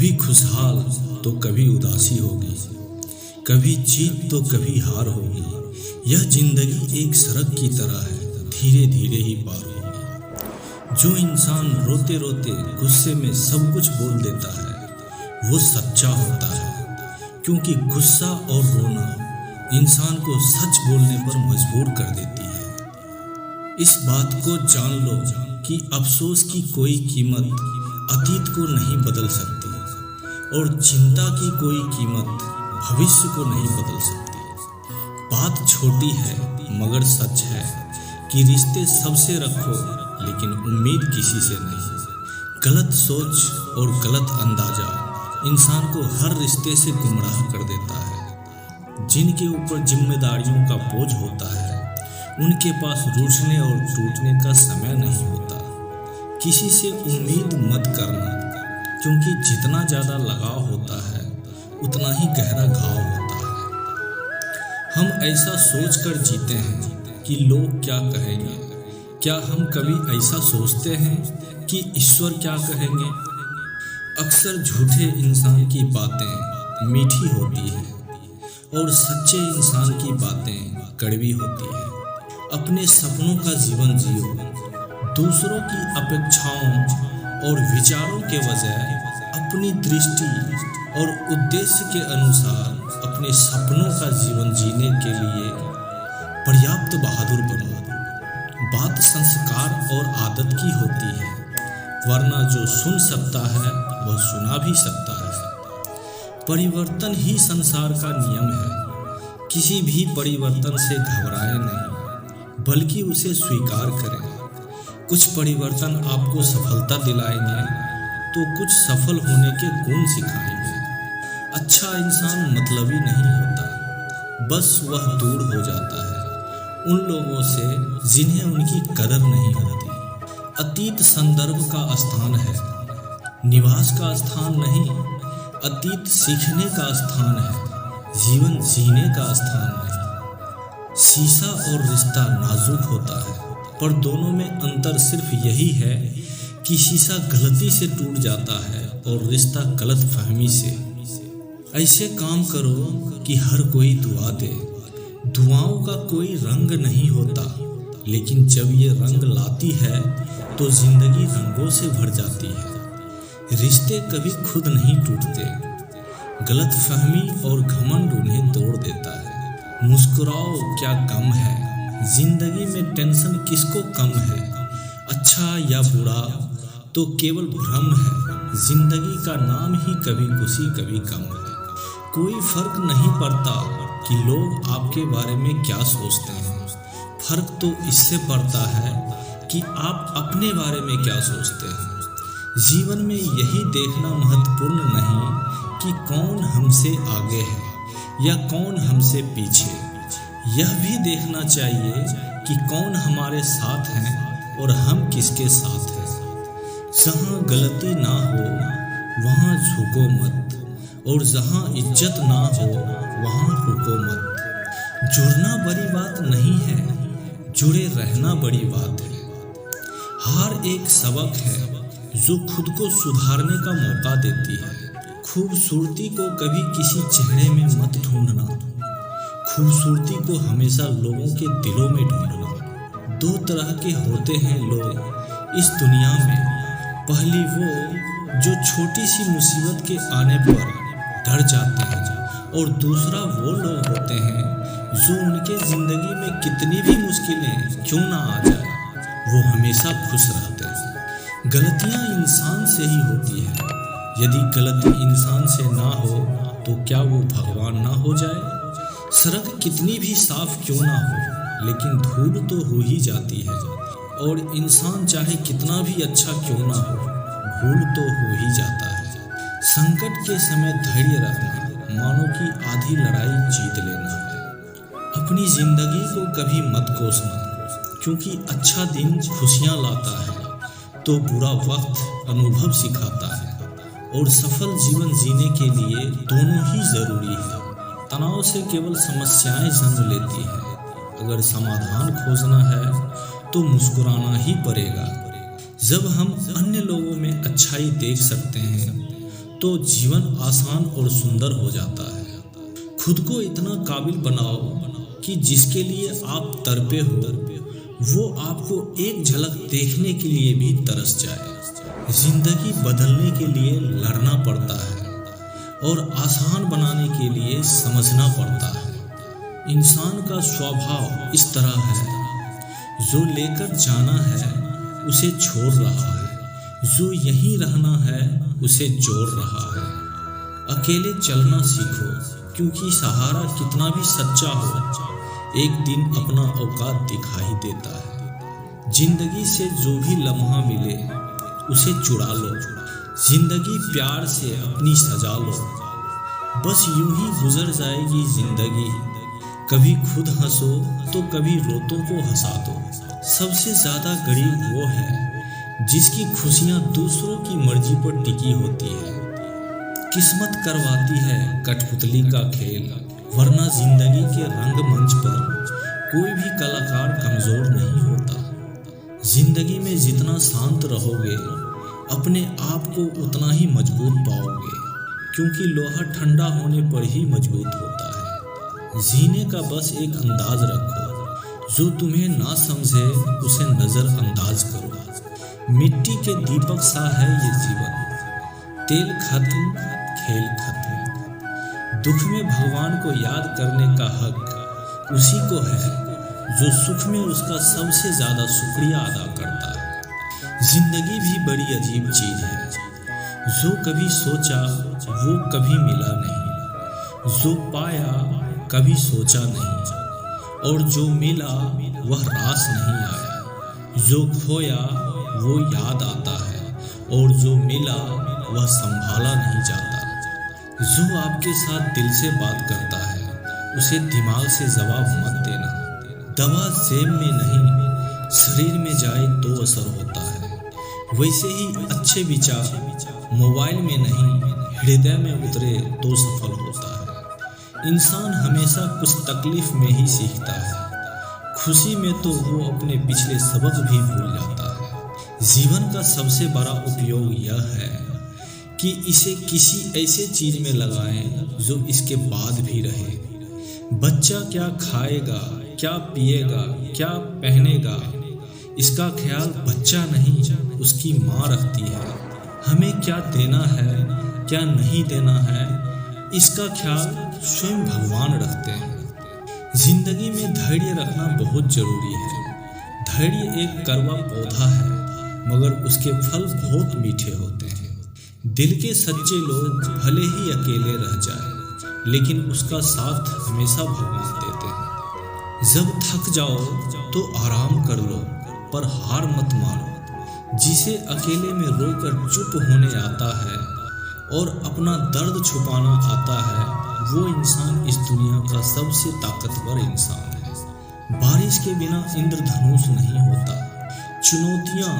कभी खुशहाल तो कभी उदासी होगी, कभी जीत तो कभी हार होगी। यह जिंदगी एक सड़क की तरह है, धीरे धीरे ही पार होगी। जो इंसान रोते रोते गुस्से में सब कुछ बोल देता है वो सच्चा होता है, क्योंकि गुस्सा और रोना इंसान को सच बोलने पर मजबूर कर देती है। इस बात को जान लो कि अफसोस की कोई कीमत अतीत को नहीं बदल सकती और चिंता की कोई कीमत भविष्य को नहीं बदल सकती। बात छोटी है मगर सच है कि रिश्ते सबसे रखो लेकिन उम्मीद किसी से नहीं। गलत सोच और गलत अंदाजा इंसान को हर रिश्ते से गुमराह कर देता है। जिनके ऊपर जिम्मेदारियों का बोझ होता है उनके पास रूठने और टूटने का समय नहीं होता। किसी से उम्मीद मत करना, क्योंकि जितना ज़्यादा लगाव होता है उतना ही गहरा घाव होता है। हम ऐसा सोच कर जीते हैं कि लोग क्या कहेंगे। क्या हम कभी ऐसा सोचते हैं कि ईश्वर क्या कहेंगे? अक्सर झूठे इंसान की बातें मीठी होती हैं और सच्चे इंसान की बातें कड़वी होती हैं। अपने सपनों का जीवन जियो, दूसरों की अपेक्षाओं और विचारों के बजाय अपनी दृष्टि और उद्देश्य के अनुसार अपने सपनों का जीवन जीने के लिए पर्याप्त बहादुर बनो। बात संस्कार और आदत की होती है, वरना जो सुन सकता है वह सुना भी सकता है। परिवर्तन ही संसार का नियम है। किसी भी परिवर्तन से घबराएं नहीं, बल्कि उसे स्वीकार करें। कुछ परिवर्तन आपको सफलता दिलाएंगे तो कुछ सफल होने के गुण सिखाएंगे। अच्छा इंसान मतलबी नहीं होता, बस वह दूर हो जाता है उन लोगों से जिन्हें उनकी कदर नहीं होती। अतीत संदर्भ का स्थान है, निवास का स्थान नहीं। अतीत सीखने का स्थान है, जीवन जीने का स्थान नहीं। शीशा और रिश्ता नाजुक होता है, पर दोनों में अंतर सिर्फ यही है कि शीशा गलती से टूट जाता है और रिश्ता गलत फहमी से। ऐसे काम करो कि हर कोई दुआ दे। दुआओं का कोई रंग नहीं होता, लेकिन जब ये रंग लाती है तो जिंदगी रंगों से भर जाती है। रिश्ते कभी खुद नहीं टूटते, गलत फहमी और घमंड उन्हें तोड़ देता है। मुस्कुराओ, क्या गम है जिंदगी में? टेंशन किसको कम है? अच्छा या बुरा तो केवल भ्रम है। जिंदगी का नाम ही कभी खुशी कभी गम है। कोई फर्क नहीं पड़ता कि लोग आपके बारे में क्या सोचते हैं, फर्क तो इससे पड़ता है कि आप अपने बारे में क्या सोचते हैं। जीवन में यही देखना महत्वपूर्ण नहीं कि कौन हमसे आगे है या कौन हमसे पीछे। यह भी देखना चाहिए कि कौन हमारे साथ हैं और हम किसके साथ हैं। जहाँ गलती ना हो वहाँ झुको मत, और जहाँ इज्जत ना हो वहाँ रुको मत। जुड़ना बड़ी बात नहीं है, जुड़े रहना बड़ी बात है। हार एक सबक है जो खुद को सुधारने का मौका देती है। खूबसूरती को कभी किसी चेहरे में मत ढूंढना, खूबसूरती को हमेशा लोगों के दिलों में ढूंढना। दो तरह के होते हैं लोग इस दुनिया में। पहली वो जो छोटी सी मुसीबत के आने पर डर जाते हैं, और दूसरा वो लोग होते हैं जो उनके जिंदगी में कितनी भी मुश्किलें क्यों ना आ जाए वो हमेशा खुश रहते हैं। गलतियाँ इंसान से ही होती है। यदि गलती इंसान से ना हो तो क्या वो भगवान ना हो जाए? सड़क कितनी भी साफ क्यों ना हो, लेकिन धूल तो हो ही जाती है। और इंसान चाहे कितना भी अच्छा क्यों ना हो, भूल तो हो ही जाता है। संकट के समय धैर्य रखना मानो कि आधी लड़ाई जीत लेना है। अपनी जिंदगी को कभी मत कोसना, क्योंकि अच्छा दिन खुशियाँ लाता है तो बुरा वक्त अनुभव सिखाता है। और सफल जीवन जीने के लिए दोनों ही जरूरी है। तनाव से केवल समस्याएं जन्म लेती है। अगर समाधान खोजना है तो मुस्कुराना ही पड़ेगा। जब हम अन्य लोगों में अच्छाई देख सकते हैं तो जीवन आसान और सुंदर हो जाता है। खुद को इतना काबिल बनाओ कि जिसके लिए आप तड़पे हो वो आपको एक झलक देखने के लिए भी तरस जाए। जिंदगी बदलने के लिए लड़ना पड़ता है और आसान बनाने के लिए समझना पड़ता है। इंसान का स्वभाव इस तरह है, जो लेकर जाना है उसे छोड़ रहा है, जो यहीं रहना है उसे जोड़ रहा है। अकेले चलना सीखो, क्योंकि सहारा कितना भी सच्चा हो एक दिन अपना औकात दिखाई देता है। जिंदगी से जो भी लम्हा मिले उसे चुरा लो, जिंदगी प्यार से अपनी सजा लो। बस यूं ही गुजर जाएगी जिंदगी, कभी खुद हंसो तो कभी रोतों को हंसा दो। सबसे ज्यादा गरीब वो है जिसकी खुशियां दूसरों की मर्जी पर टिकी होती है। किस्मत करवाती है कठपुतली का खेल, वरना जिंदगी के रंगमंच पर कोई भी कलाकार कमजोर नहीं होता। जिंदगी में जितना शांत रहोगे अपने आप को उतना ही मजबूत पाओगे, क्योंकि लोहा ठंडा होने पर ही मजबूत होता है। जीने का बस एक अंदाज रखो, जो तुम्हें ना समझे उसे नजरअंदाज करो। मिट्टी के दीपक सा है ये जीवन, तेल खत्म खेल खत्म। दुख में भगवान को याद करने का हक उसी को है जो सुख में उसका सबसे ज्यादा शुक्रिया अदा करता है। जिंदगी भी बड़ी अजीब चीज है, जो कभी सोचा वो कभी मिला नहीं, जो पाया कभी सोचा नहीं, और जो मिला वह रास नहीं आया। जो खोया वो याद आता है, और जो मिला वह संभाला नहीं जाता। जो आपके साथ दिल से बात करता है उसे दिमाग से जवाब मत देना। दवा जेब में नहीं शरीर में जाए तो असर होता है। वैसे ही अच्छे विचार मोबाइल में नहीं हृदय में उतरे तो सफल होता है। इंसान हमेशा कुछ तकलीफ में ही सीखता है, खुशी में तो वो अपने पिछले सबक भी भूल जाता है। जीवन का सबसे बड़ा उपयोग यह है कि इसे किसी ऐसे चीज में लगाएं जो इसके बाद भी रहे। बच्चा क्या खाएगा, क्या पिएगा, क्या पहनेगा, इसका ख्याल बच्चा नहीं उसकी माँ रखती है। हमें क्या देना है क्या नहीं देना है, इसका ख्याल स्वयं भगवान रखते हैं। जिंदगी में धैर्य रखना बहुत जरूरी है। धैर्य एक कड़वा पौधा है, मगर उसके फल बहुत मीठे होते हैं। दिल के सच्चे लोग भले ही अकेले रह जाए, लेकिन उसका साथ हमेशा भगवान देते हैं। जब थक जाओ तो आराम कर लो, पर हार मत मानो। जिसे अकेले में रोकर चुप होने आता है और अपना दर्द छुपाना आता है, वो इंसान इस दुनिया का सबसे ताकतवर इंसान है। बारिश के बिना इंद्रधनुष नहीं होता। चुनौतियां,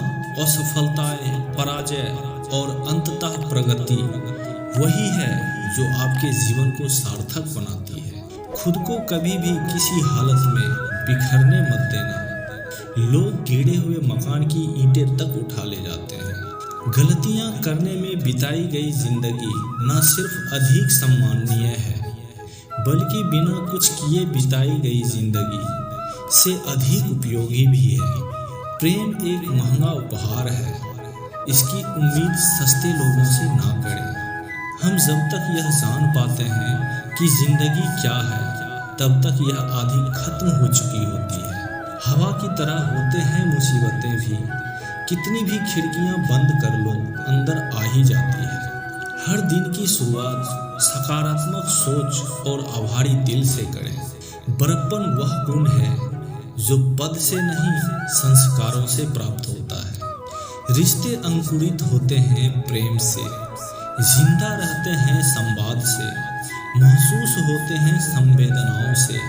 असफलताएं, पराजय और अंततः प्रगति वही है जो आपके जीवन को सार्थक बनाती है। खुद को कभी भी किसी हालत में बिखरने मत देना। लोग गिरे हुए मकान की ईंटें तक उठा ले जाते हैं। गलतियां करने में बिताई गई जिंदगी न सिर्फ अधिक सम्माननीय है, बल्कि बिना कुछ किए बिताई गई जिंदगी से अधिक उपयोगी भी है। प्रेम एक महंगा उपहार है, इसकी उम्मीद सस्ते लोगों से ना करें। हम जब तक यह जान पाते हैं कि जिंदगी क्या है, तब तक यह आधी खत्म हो चुकी होती है। हवा की तरह होते हैं मुसीबतें भी, कितनी भी खिड़कियां बंद कर लो अंदर आ ही जाती है। हर दिन की शुरुआत सकारात्मक सोच और आभारी दिल से करें। बड़प्पन वह गुण है जो पद से नहीं संस्कारों से प्राप्त होता है। रिश्ते अंकुरित होते हैं प्रेम से, जिंदा रहते हैं संवाद से, महसूस होते हैं संवेदनाओं से,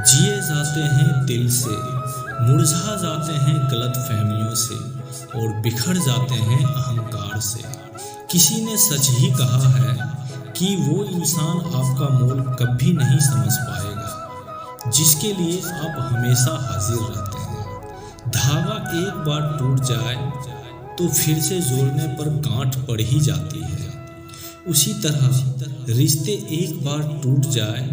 जिए जाते हैं दिल से, मुरझा जाते हैं गलत फहमियों से और बिखर जाते हैं अहंकार से। किसी ने सच ही कहा है कि वो इंसान आपका मोल कभी नहीं समझ पाएगा जिसके लिए आप हमेशा हाजिर रहते हैं। धागा एक बार टूट जाए तो फिर से जोड़ने पर गांठ पड़ ही जाती है। उसी तरह रिश्ते एक बार टूट जाए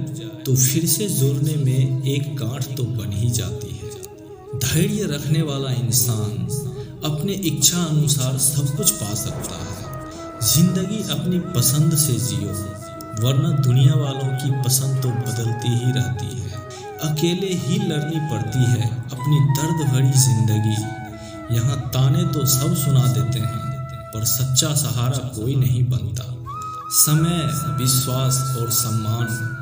तो फिर से जोड़ने में एक गांठ तो बन ही जाती है। धैर्य रखने वाला इंसान अपने इच्छा अनुसार सब कुछ पा सकता है। जिंदगी अपनी पसंद से जियो, वरना दुनिया वालों की पसंद तो बदलती ही रहती है। अकेले ही लड़नी पड़ती है अपनी दर्द भरी जिंदगी। यहाँ ताने तो सब सुना देते हैं, पर सच्चा सहारा कोई नहीं बनता। समय, विश्वास और सम्मान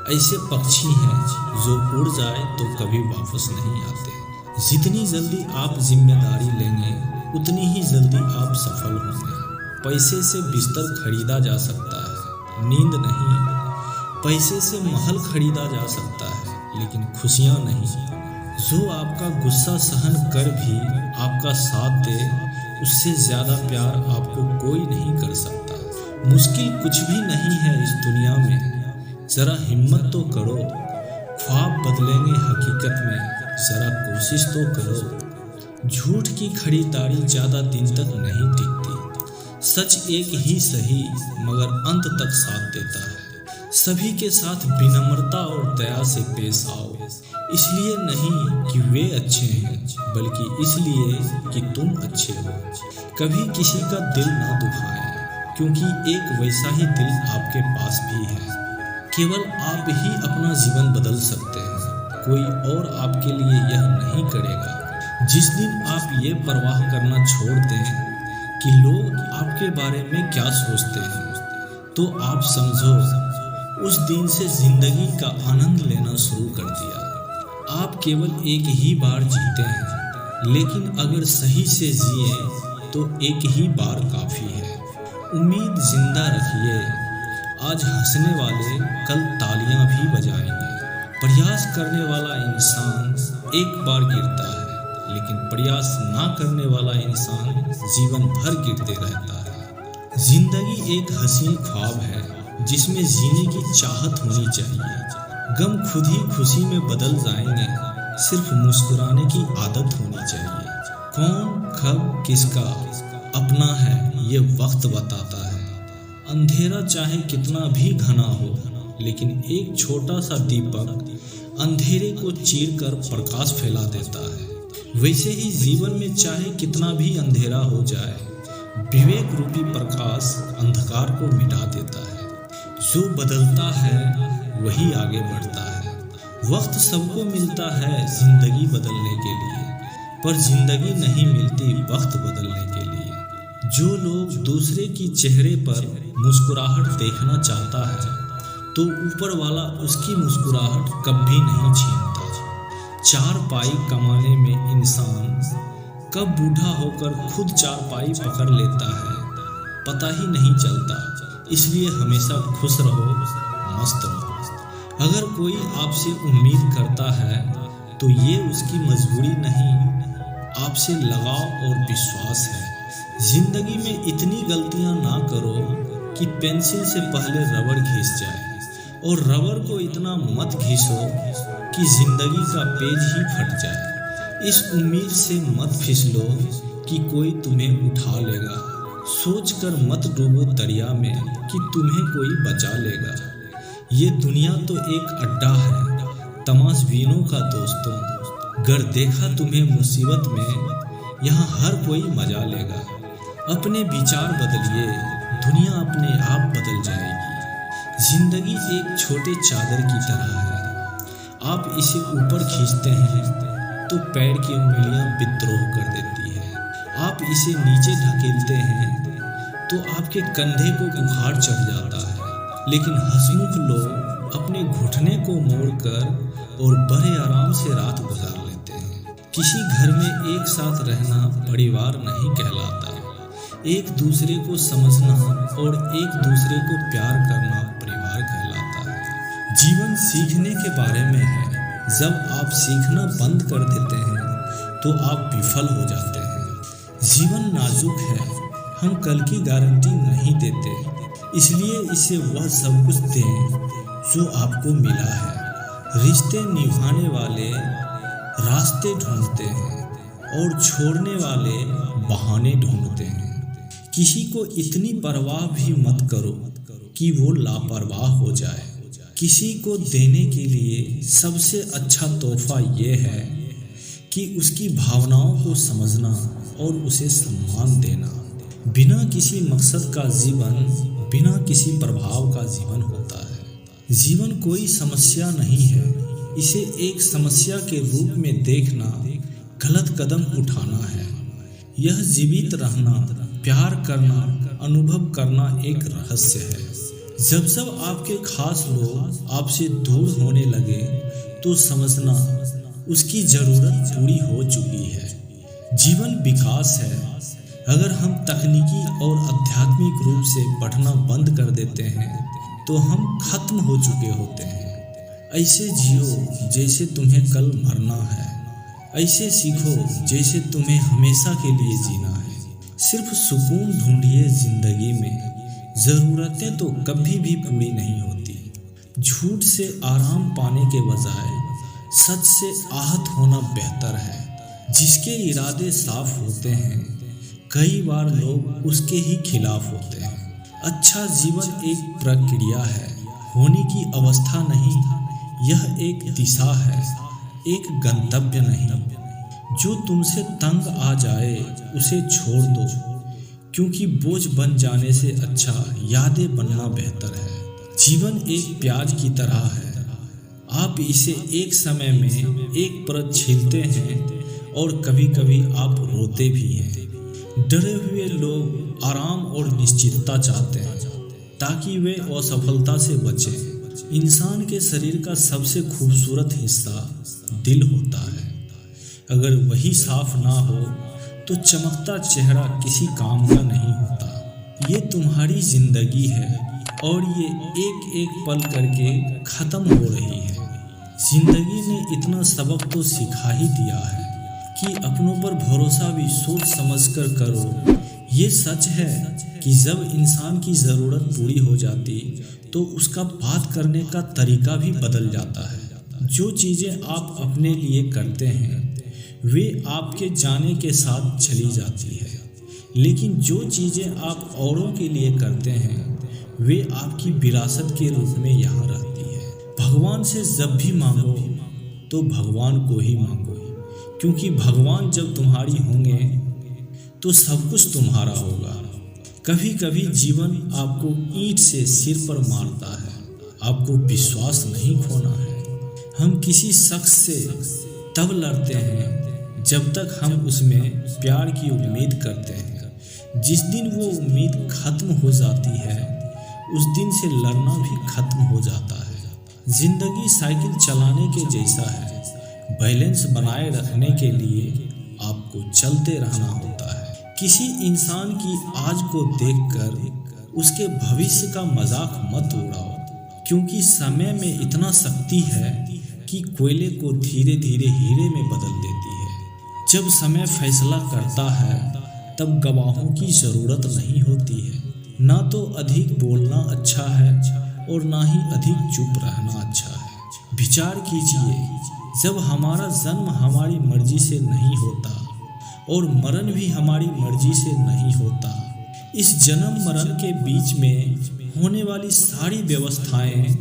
ऐसे पक्षी हैं जो उड़ जाए तो कभी वापस नहीं आते। जितनी जल्दी आप जिम्मेदारी लेंगे उतनी ही जल्दी आप सफल होंगे। पैसे से बिस्तर खरीदा जा सकता है, नींद नहीं। पैसे से महल खरीदा जा सकता है, लेकिन खुशियाँ नहीं। जो आपका गुस्सा सहन कर भी आपका साथ दे, उससे ज़्यादा प्यार आपको कोई नहीं कर सकता। मुश्किल कुछ भी नहीं है इस दुनिया में, ज़रा हिम्मत तो करो। ख्वाब बदलेंगे हकीकत में, ज़रा कोशिश तो करो। झूठ की खरीदारी ज़्यादा दिन तक नहीं टिकती। सच एक ही सही मगर अंत तक साथ देता है। सभी के साथ विनम्रता और दया से पेश आओ, इसलिए नहीं कि वे अच्छे हैं, बल्कि इसलिए कि तुम अच्छे हो। कभी किसी का दिल ना दुखाएं, क्योंकि एक वैसा ही दिल आपके पास भी है। केवल आप ही अपना जीवन बदल सकते हैं, कोई और आपके लिए यह नहीं करेगा। जिस दिन आप ये परवाह करना छोड़ दें कि लोग आपके बारे में क्या सोचते हैं, तो आप समझो उस दिन से जिंदगी का आनंद लेना शुरू कर दिया। आप केवल एक ही बार जीते हैं, लेकिन अगर सही से जिए तो एक ही बार काफ़ी है। उम्मीद जिंदा रखिए, आज हंसने वाले कल तालियां भी बजाएंगे। प्रयास करने वाला इंसान एक बार गिरता है, लेकिन प्रयास ना करने वाला इंसान जीवन भर गिरते रहता है। जिंदगी एक हसीन ख्वाब है जिसमें जीने की चाहत होनी चाहिए। गम खुद ही खुशी में बदल जाएंगे, सिर्फ मुस्कुराने की आदत होनी चाहिए। कौन कब किसका अपना है ये वक्त बताता है। अंधेरा चाहे कितना भी घना हो, लेकिन एक छोटा सा दीपक अंधेरे को चीर कर प्रकाश फैला देता है। वैसे ही जीवन में चाहे कितना भी अंधेरा हो जाए, विवेक रूपी प्रकाश अंधकार को मिटा देता है। जो बदलता है वही आगे बढ़ता है। वक्त सबको मिलता है जिंदगी बदलने के लिए, पर जिंदगी नहीं मिलती वक्त बदलने के लिए। जो लोग दूसरे की चेहरे पर मुस्कुराहट देखना चाहता है, तो ऊपर वाला उसकी मुस्कुराहट कभी नहीं छीनता। 4 पाई कमाने में इंसान कब बूढ़ा होकर खुद 4 पाई पकड़ लेता है पता ही नहीं चलता। इसलिए हमेशा खुश रहो, मस्त रहो। अगर कोई आपसे उम्मीद करता है तो ये उसकी मजबूरी नहीं, आपसे लगाव और विश्वास है। जिंदगी में इतनी गलतियां ना करो कि पेंसिल से पहले रबड़ घिस जाए, और रबड़ को इतना मत घिसो कि जिंदगी का पेज ही फट जाए। इस उम्मीद से मत फिसलो कि कोई तुम्हें उठा लेगा। सोचकर मत डूबो दरिया में कि तुम्हें कोई बचा लेगा। ये दुनिया तो एक अड्डा है तमाशबीनों का दोस्तों। गर देखा तुम्हें मुसीबत में, यहाँ हर कोई मजा लेगा। अपने विचार बदलिए, दुनिया अपने आप बदल जाएगी। जिंदगी एक छोटे चादर की तरह है, आप इसे ऊपर खींचते हैं तो पैर की उंगलियां विद्रोह कर देती है। आप इसे नीचे ढकेलते हैं तो आपके कंधे को बुखार चढ़ जाता है। लेकिन हंसमुख लोग अपने घुटने को मोड़कर और बड़े आराम से रात गुजार लेते हैं। किसी घर में एक साथ रहना परिवार नहीं कहलाता। एक दूसरे को समझना और एक दूसरे को प्यार करना परिवार कहलाता है। जीवन सीखने के बारे में है। जब आप सीखना बंद कर देते हैं तो आप विफल हो जाते हैं। जीवन नाजुक है, हम कल की गारंटी नहीं देते, इसलिए इसे वह सब कुछ दें जो आपको मिला है। रिश्ते निभाने वाले रास्ते ढूंढते हैं और छोड़ने वाले बहाने ढूंढते हैं। किसी को इतनी परवाह भी मत करो कि वो लापरवाह हो जाए। किसी को देने के लिए सबसे अच्छा तोहफा ये है कि उसकी भावनाओं को समझना और उसे सम्मान देना। बिना किसी मकसद का जीवन बिना किसी प्रभाव का जीवन होता है। जीवन कोई समस्या नहीं है, इसे एक समस्या के रूप में देखना गलत कदम उठाना है। यह जीवित रहना, प्यार करना, अनुभव करना एक रहस्य है। जब जब आपके खास लोग आपसे दूर होने लगे तो समझना उसकी जरूरत पूरी हो चुकी है। जीवन विकास है। अगर हम तकनीकी और आध्यात्मिक रूप से पढ़ना बंद कर देते हैं तो हम खत्म हो चुके होते हैं। ऐसे जियो जैसे तुम्हें कल मरना है, ऐसे सीखो जैसे तुम्हें हमेशा के लिए जीना है। सिर्फ सुकून ढूंढिए जिंदगी में, ज़रूरतें तो कभी भी पूरी नहीं होती। झूठ से आराम पाने के बजाय सच से आहत होना बेहतर है। जिसके इरादे साफ होते हैं कई बार लोग उसके ही खिलाफ होते हैं। अच्छा जीवन एक प्रक्रिया है, होने की अवस्था नहीं। यह एक दिशा है, एक गंतव्य नहीं। जो तुमसे तंग आ जाए उसे छोड़ दो, क्योंकि बोझ बन जाने से अच्छा यादें बनना बेहतर है। जीवन एक प्याज की तरह है, आप इसे एक समय में एक परत छीलते हैं और कभी कभी आप रोते भी हैं। डरे हुए लोग आराम और निश्चितता चाहते हैं ताकि वे असफलता से बचें। इंसान के शरीर का सबसे खूबसूरत हिस्सा दिल होता है। अगर वही साफ ना हो तो चमकता चेहरा किसी काम का नहीं होता। ये तुम्हारी जिंदगी है और ये एक एक पल करके खत्म हो रही है। जिंदगी ने इतना सबक तो सिखा ही दिया है कि अपनों पर भरोसा भी सोच समझ कर करो। ये सच है कि जब इंसान की ज़रूरत पूरी हो जाती तो उसका बात करने का तरीका भी बदल जाता है। जो चीज़ें आप अपने लिए करते हैं वे आपके जाने के साथ चली जाती है, लेकिन जो चीज़ें आप औरों के लिए करते हैं वे आपकी विरासत के रूप में यहाँ रहती है। भगवान से जब भी मांगो तो भगवान को ही मांगो, क्योंकि भगवान जब तुम्हारी होंगे तो सब कुछ तुम्हारा होगा। कभी कभी जीवन आपको ईंट से सिर पर मारता है। आपको विश्वास नहीं खोना है। हम किसी शख्स से तब लड़ते हैं जब तक हम उसमें प्यार की उम्मीद करते हैं। जिस दिन वो उम्मीद खत्म हो जाती है उस दिन से लड़ना भी खत्म हो जाता है। जिंदगी साइकिल चलाने के जैसा है। बैलेंस बनाए रखने के लिए आपको चलते रहना होता है। किसी इंसान की आज को देखकर उसके भविष्य का मजाक मत उड़ाओ, क्योंकि समय में इतना शक्ति है कि कोयले को धीरे धीरे हीरे में बदल देती है। जब समय फैसला करता है तब गवाहों की ज़रूरत नहीं होती है। ना तो अधिक बोलना अच्छा है और ना ही अधिक चुप रहना अच्छा है। विचार कीजिए, जब हमारा जन्म हमारी मर्जी से नहीं होता और मरण भी हमारी मर्जी से नहीं होता, इस जन्म मरण के बीच में होने वाली सारी व्यवस्थाएं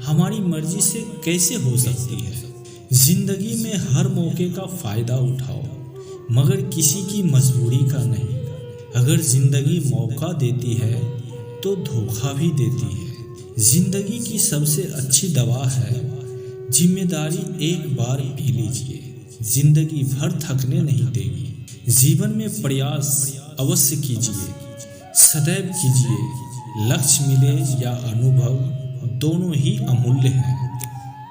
हमारी मर्जी से कैसे हो सकती है। जिंदगी में हर मौके का फ़ायदा उठाओ, मगर किसी की मजबूरी का नहीं। अगर जिंदगी मौका देती है तो धोखा भी देती है। जिंदगी की सबसे अच्छी दवा है जिम्मेदारी। एक बार पी लीजिए, जिंदगी भर थकने नहीं देगी। जीवन में प्रयास अवश्य कीजिए, सदैव कीजिए। लक्ष्य मिले या अनुभव दोनों ही अमूल्य हैं।